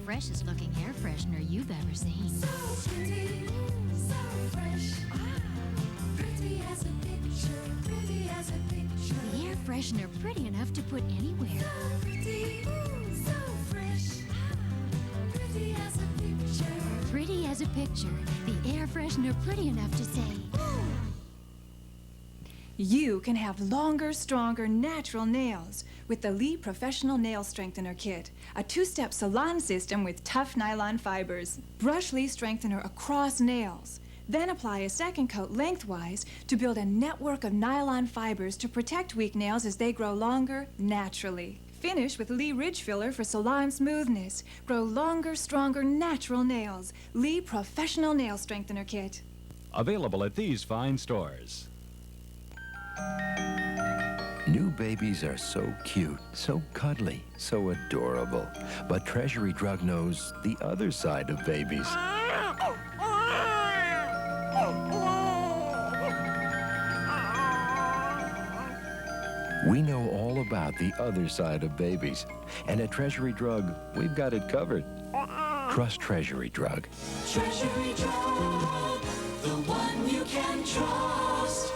freshest looking air freshener you've ever seen. So pretty, so fresh. Pretty as a picture, pretty as a picture. The air freshener pretty enough to put anywhere. So pretty, so fresh. Pretty as a picture. Pretty as a picture. The air freshener pretty enough to say, ooh. You can have longer, stronger, natural nails with the Lee Professional Nail Strengthener Kit, a two-step salon system with tough nylon fibers. Brush Lee Strengthener across nails. Then apply a second coat lengthwise to build a network of nylon fibers to protect weak nails as they grow longer naturally. Finish with Lee Ridge Filler for salon smoothness. Grow longer, stronger, natural nails. Lee Professional Nail Strengthener Kit. Available at these fine stores. New babies are so cute, so cuddly, so adorable. But Treasury Drug knows the other side of babies. We know all about the other side of babies. And at Treasury Drug, we've got it covered. Trust Treasury Drug. Treasury Drug, the one you can trust.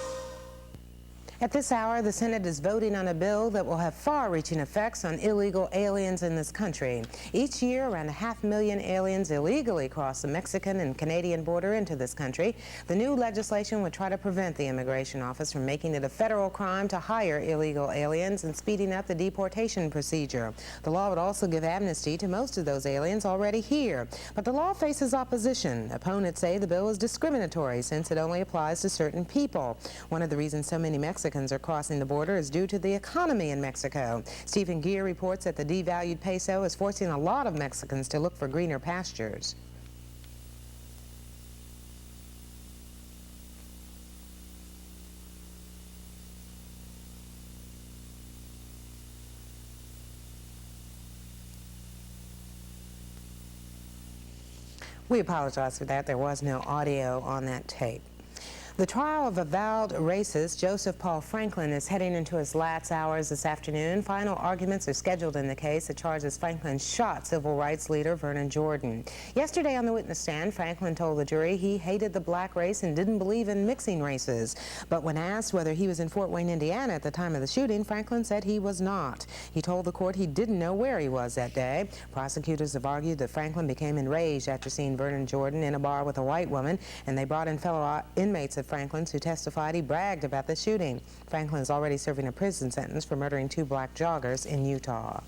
At this hour, the Senate is voting on a bill that will have far-reaching effects on illegal aliens in this country. Each year, around 500,000 aliens illegally cross the Mexican and Canadian border into this country. The new legislation would try to prevent the Immigration Office from making it a federal crime to hire illegal aliens and speeding up the deportation procedure. The law would also give amnesty to most of those aliens already here. But the law faces opposition. Opponents say the bill is discriminatory since it only applies to certain people. One of the reasons so many Mexicans are crossing the border is due to the economy in Mexico. Stephen Gear reports that the devalued peso is forcing a lot of Mexicans to look for greener pastures. We apologize for that. There was no audio on that tape. The trial of avowed racist Joseph Paul Franklin is heading into its last hours this afternoon. Final arguments are scheduled in the case that charges Franklin shot civil rights leader Vernon Jordan. Yesterday on the witness stand, Franklin told the jury he hated the black race and didn't believe in mixing races. But when asked whether he was in Fort Wayne, Indiana at the time of the shooting, Franklin said he was not. He told the court he didn't know where he was that day. Prosecutors have argued that Franklin became enraged after seeing Vernon Jordan in a bar with a white woman, and they brought in fellow inmates of Franklin's who testified he bragged about the shooting. Franklin is already serving a prison sentence for murdering 2 black joggers in Utah.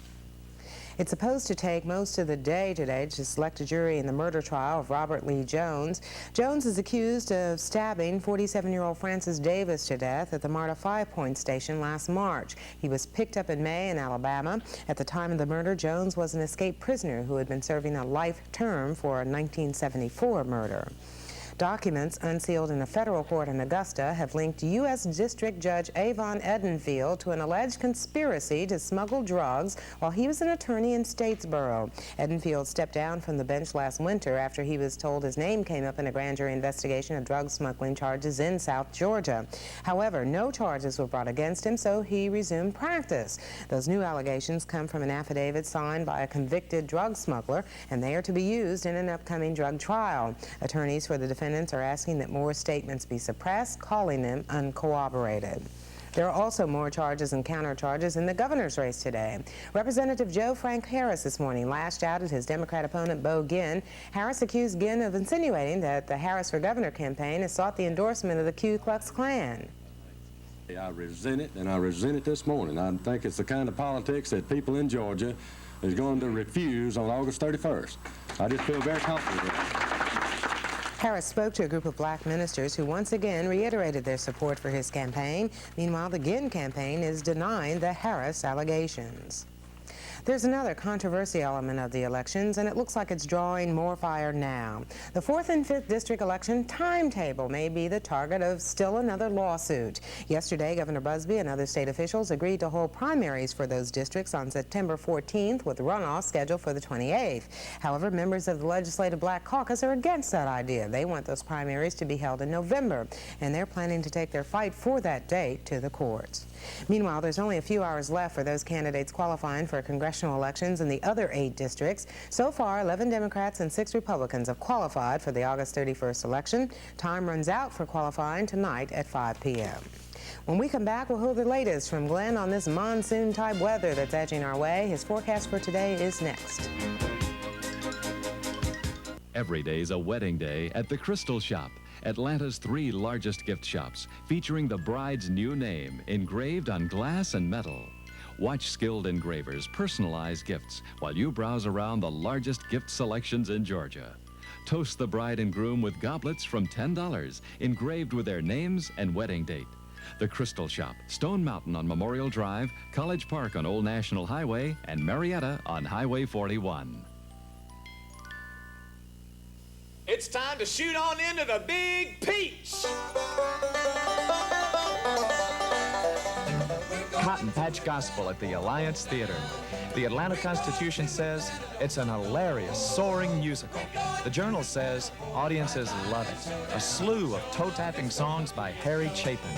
It's supposed to take most of the day today to select a jury in the murder trial of Robert Lee Jones. Jones is accused of stabbing 47-year-old Francis Davis to death at the MARTA 5 Point station last March. He was picked up in May in Alabama. At the time of the murder, Jones was an escaped prisoner who had been serving a life term for a 1974 murder. Documents unsealed in a federal court in Augusta have linked U.S. District Judge Avon Edenfield to an alleged conspiracy to smuggle drugs while he was an attorney in Statesboro. Edenfield stepped down from the bench last winter after he was told his name came up in a grand jury investigation of drug smuggling charges in South Georgia. However, no charges were brought against him, so he resumed practice. Those new allegations come from an affidavit signed by a convicted drug smuggler, and they are to be used in an upcoming drug trial. Attorneys for the defendants are asking that more statements be suppressed, calling them uncorroborated. There are also more charges and countercharges in the governor's race today. Representative Joe Frank Harris this morning lashed out at his Democrat opponent Bo Ginn. Harris accused Ginn of insinuating that the Harris for Governor campaign has sought the endorsement of the Ku Klux Klan. I resent it, and I resent it this morning. I think it's the kind of politics that people in Georgia is going to refuse on August 31st. I just feel very confident with it. Harris spoke to a group of black ministers who once again reiterated their support for his campaign. Meanwhile, the Ginn campaign is denying the Harris allegations. There's another controversial element of the elections, and it looks like it's drawing more fire now. The 4th and 5th district election timetable may be the target of still another lawsuit. Yesterday, Governor Busby and other state officials agreed to hold primaries for those districts on September 14th, with runoff scheduled for the 28th. However, members of the Legislative Black Caucus are against that idea. They want those primaries to be held in November, and they're planning to take their fight for that date to the courts. Meanwhile, there's only a few hours left for those candidates qualifying for congressional elections in the other 8 districts. So far, 11 Democrats and 6 Republicans have qualified for the August 31st election. Time runs out for qualifying tonight at 5 p.m. When we come back, we'll hear the latest from Glenn on this monsoon-type weather that's edging our way. His forecast for today is next. Every day's a wedding day at the Crystal Shop, Atlanta's 3 largest gift shops, featuring the bride's new name engraved on glass and metal. Watch skilled engravers personalize gifts while you browse around the largest gift selections in Georgia. Toast the bride and groom with goblets from $10, engraved with their names and wedding date. The Crystal Shop, Stone Mountain on Memorial Drive, College Park on Old National Highway, and Marietta on Highway 41. It's time to shoot on into the Big Peach. Cotton Patch Gospel at the Alliance Theater. The Atlanta Constitution says it's an hilarious, soaring musical. The Journal says audiences love it. A slew of toe-tapping songs by Harry Chapin.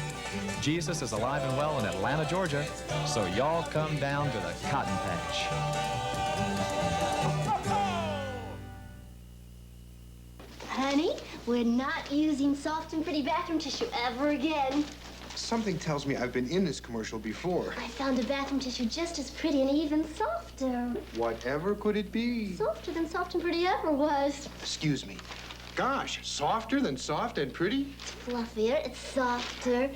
Jesus is alive and well in Atlanta, Georgia, so y'all come down to the Cotton Patch. Honey, we're not using soft and pretty bathroom tissue ever again. Something tells me I've been in this commercial before. I found a bathroom tissue just as pretty and even softer. Whatever could it be? Softer than soft and pretty ever was. Excuse me. Gosh, softer than soft and pretty? It's fluffier, it's softer.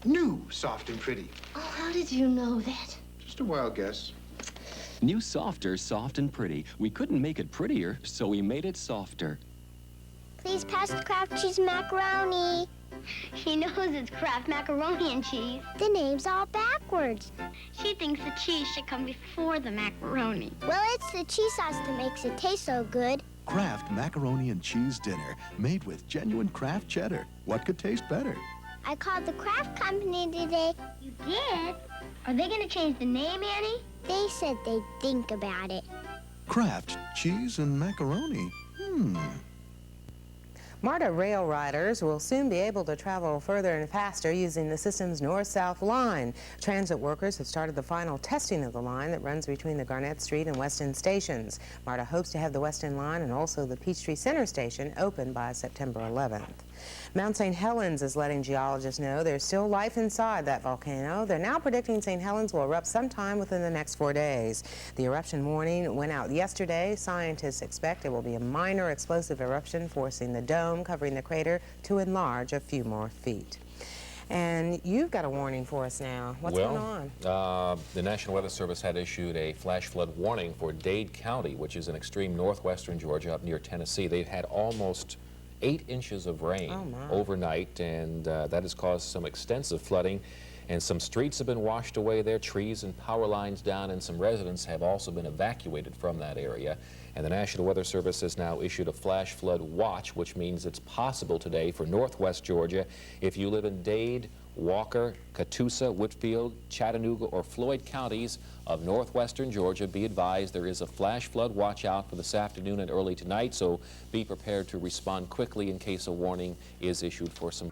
New soft and pretty. Oh, how did you know that? Just a wild guess. New Softer, soft and pretty. We couldn't make it prettier, so we made it softer. Please pass the Kraft cheese macaroni. She knows it's Kraft macaroni and cheese. The name's all backwards. She thinks the cheese should come before the macaroni. Well, it's the cheese sauce that makes it taste so good. Kraft macaroni and cheese dinner, made with genuine Kraft cheddar. What could taste better? I called the Kraft company today. You did? Are they going to change the name, Annie? They said they'd think about it. Kraft cheese and macaroni. MARTA rail riders will soon be able to travel further and faster using the system's north-south line. Transit workers have started the final testing of the line that runs between the Garnett Street and West End stations. MARTA hopes to have the West End line and also the Peachtree Center station open by September 11th. Mount St. Helens is letting geologists know there's still life inside that volcano. They're now predicting St. Helens will erupt sometime within the next 4 days. The eruption warning went out yesterday. Scientists expect it will be a minor explosive eruption, forcing the dome covering the crater to enlarge a few more feet. And you've got a warning for us now. What's going on? The National Weather Service had issued a flash flood warning for Dade County, which is in extreme northwestern Georgia up near Tennessee. They've had almost 8 inches of rain overnight, and that has caused some extensive flooding, and some streets have been washed away there, trees and power lines down, and some residents have also been evacuated from that area. And the National Weather Service has now issued a flash flood watch, which means it's possible today for northwest Georgia. If you live in Dade, Walker, Catoosa, Whitfield, Chattanooga, or Floyd counties of northwestern Georgia, be advised there is a flash flood watch out for this afternoon and early tonight, so be prepared to respond quickly in case a warning is issued for some